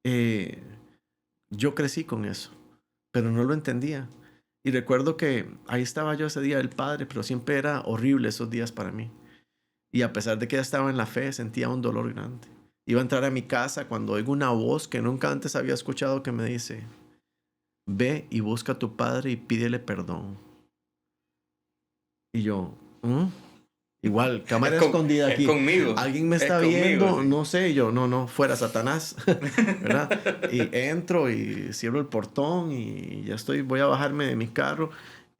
Eh, yo crecí con eso, pero no lo entendía. Y recuerdo que ahí estaba yo ese día del Padre, pero siempre era horrible esos días para mí. Y a pesar de que ya estaba en la fe, sentía un dolor grande. Iba a entrar a mi casa cuando oigo una voz que nunca antes había escuchado que me dice, ve y busca a tu padre y pídele perdón. Y yo, ¿Mm? Igual, Es, cámara escondida es aquí. conmigo. Alguien me Es está conmigo, viendo, sí. no sé, yo, no, fuera Satanás, ¿verdad? Y entro y cierro el portón y ya estoy, voy a bajarme de mi carro.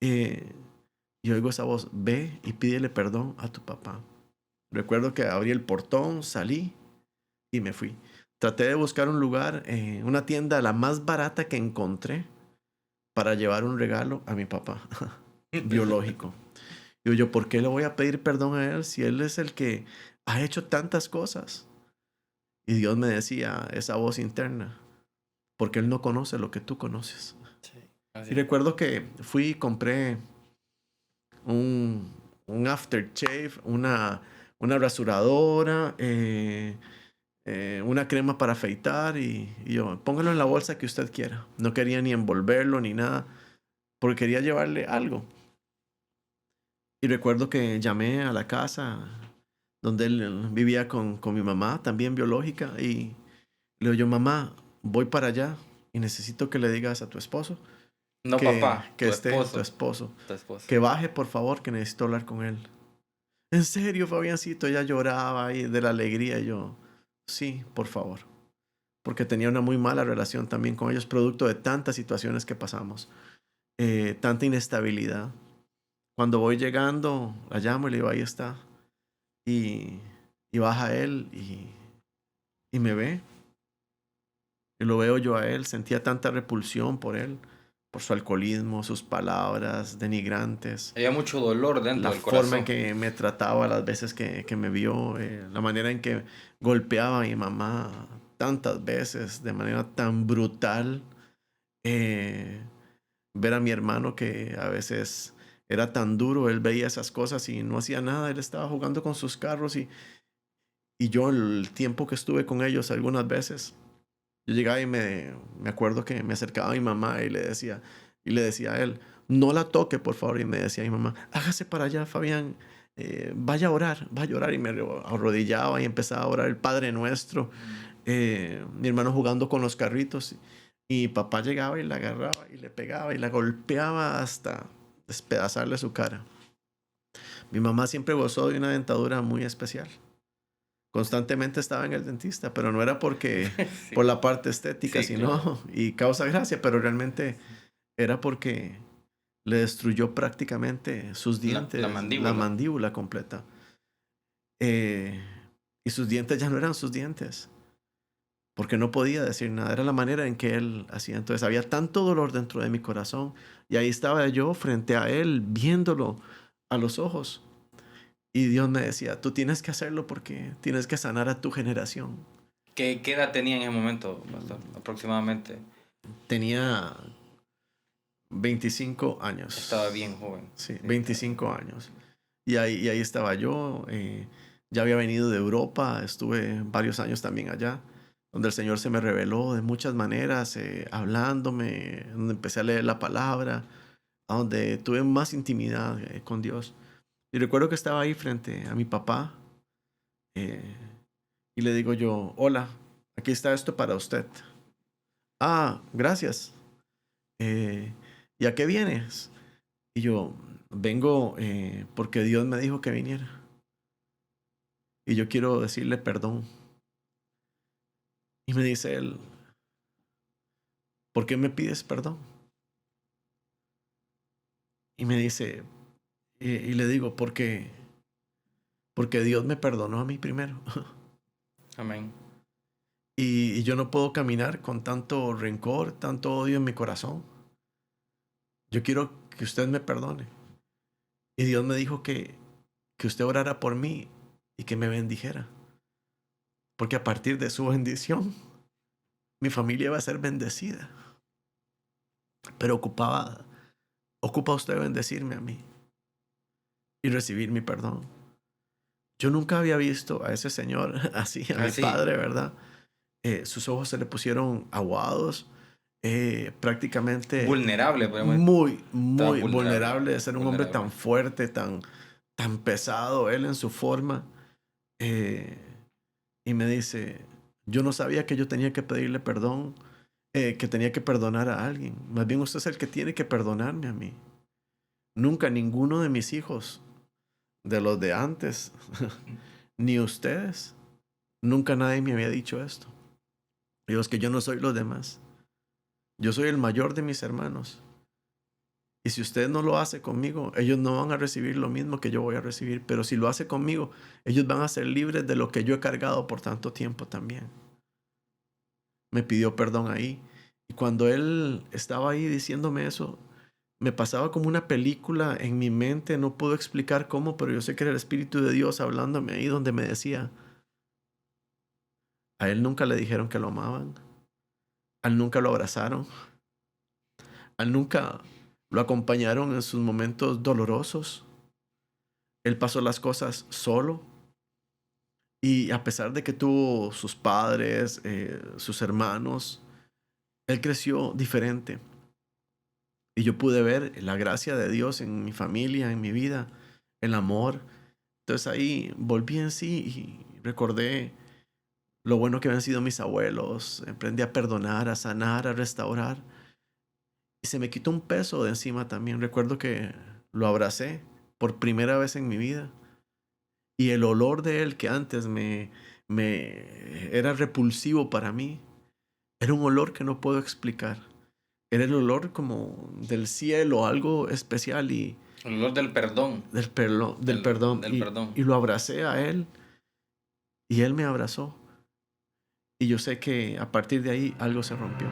Y oigo esa voz, ve y pídele perdón a tu papá. Recuerdo que abrí el portón, salí y me fui. Traté de buscar un lugar, una tienda la más barata que encontré para llevar un regalo a mi papá biológico. Digo yo, ¿por qué le voy a pedir perdón a él si él es el que ha hecho tantas cosas? Y Dios me decía, esa voz interna, porque él no conoce lo que tú conoces. Sí, Y así. recuerdo que fui y compré un, un aftershave, una rasuradora, una crema para afeitar y yo, póngalo en la bolsa que usted quiera. No quería ni envolverlo ni nada, porque quería llevarle algo. Y recuerdo que llamé a la casa donde él vivía con mi mamá, también biológica, y le digo yo, mamá, voy para allá y necesito que le digas a tu esposo No, que, papá, que esté tu esposo, tu esposo. que baje por favor, que necesito hablar con él. En serio, Fabiancito, ella lloraba ahí de la alegría. Y yo, sí, por favor. Porque tenía una muy mala relación también con ellos, producto de tantas situaciones que pasamos, tanta inestabilidad. Cuando voy llegando, la llamo y le digo, ahí está. Y, y baja él y me ve. Y lo veo yo a él, sentía tanta repulsión por él, por su alcoholismo, sus palabras denigrantes, Había mucho dolor dentro la del forma en corazón. que me trataba las veces que me vio, la manera en que golpeaba a mi mamá tantas veces, de manera tan brutal. Eh, ver a mi hermano que a veces era tan duro, él veía esas cosas y no hacía nada, él estaba jugando con sus carros y yo el tiempo que estuve con ellos algunas veces, yo llegaba y me acuerdo que me acercaba a mi mamá y le decía a él, no la toque, por favor. Y me decía mi mamá, hágase para allá, Fabián, vaya a orar. Y me arrodillaba y empezaba a orar el Padre Nuestro. Mi hermano jugando con los carritos. Y papá llegaba y la agarraba y le pegaba y la golpeaba hasta despedazarle su cara. Mi mamá siempre gozó de una dentadura muy especial. Constantemente estaba en el dentista, pero no era porque Sí, por la parte estética, sí, claro. sino y causa gracia, pero realmente era porque le destruyó prácticamente sus La dientes, la mandíbula. mandíbula completa. Eh, y sus dientes ya no eran sus dientes, porque no podía decir nada. Era la manera en que él hacía. Entonces había tanto dolor dentro de mi corazón y ahí estaba yo frente a él, viéndolo a los ojos. Y Dios me decía, tú tienes que hacerlo porque tienes que sanar a tu generación. ¿Qué edad tenía en ese momento, pastor? Aproximadamente. Tenía 25 Estaba bien años. joven. Sí, Sí, estaba bien 25 joven. años. Y ahí estaba yo. Ya había venido de Europa. Estuve varios años también allá, donde el Señor se me reveló de muchas maneras, hablándome, donde empecé a leer la palabra, a donde tuve más intimidad con Dios. Y recuerdo que estaba ahí frente a mi papá eh, y le digo yo, hola, aquí está esto para usted. Ah, gracias. Eh, ¿Y a qué vienes? Y yo, vengo porque Dios me dijo que viniera. Y yo quiero decirle perdón. Y me dice él, ¿por qué me pides perdón? Y me dice, y le digo, porque Dios me perdonó a mí primero. Amén. Y yo no puedo caminar con tanto rencor, tanto odio en mi corazón. Yo quiero que usted me perdone. Y Dios me dijo que usted orara por mí y que me bendijera. Porque a partir de su bendición, mi familia va a ser bendecida. Pero ocupa usted bendecirme a mí y recibir mi perdón. Yo nunca había visto a ese señor así, a mi Así. padre, ¿verdad? sus ojos se le pusieron aguados, prácticamente Vulnerable, podemos decir. muy, Estaba muy vulnerable. vulnerable de ser un hombre tan Vulnerable. fuerte, tan pesado, él en su forma. Y me dice, yo no sabía que yo tenía que pedirle perdón, que tenía que perdonar a alguien. Más bien usted es el que tiene que perdonarme a mí. Nunca ninguno de mis hijos, de los de antes, ni ustedes, nunca nadie me había dicho esto. Digo, es que yo no soy los demás. Yo soy el mayor de mis hermanos. Y si usted no lo hace conmigo, ellos no van a recibir lo mismo que yo voy a recibir. Pero si lo hace conmigo, ellos van a ser libres de lo que yo he cargado por tanto tiempo también. Me pidió perdón ahí. Y cuando él estaba ahí diciéndome eso, me pasaba como una película en mi mente. No puedo explicar cómo, pero yo sé que era el Espíritu de Dios hablándome ahí donde me decía, a él nunca le dijeron que lo amaban. A él nunca lo abrazaron. A él nunca lo acompañaron en sus momentos dolorosos. Él pasó las cosas solo. Y a pesar de que tuvo sus padres, sus hermanos, él creció diferente. Y yo pude ver la gracia de Dios en mi familia, en mi vida, el amor. Entonces ahí volví en sí y recordé lo bueno que habían sido mis abuelos. Aprendí a perdonar, a sanar, a restaurar. Y se me quitó un peso de encima también. Recuerdo que lo abracé por primera vez en mi vida. Y el olor de él que antes me era repulsivo para mí, era un olor que no puedo explicar. Era el olor como del cielo, algo especial y El olor del perdón. del perdón. Del perdón. Y lo abracé a él y él me abrazó. Y yo sé que a partir de ahí algo se rompió.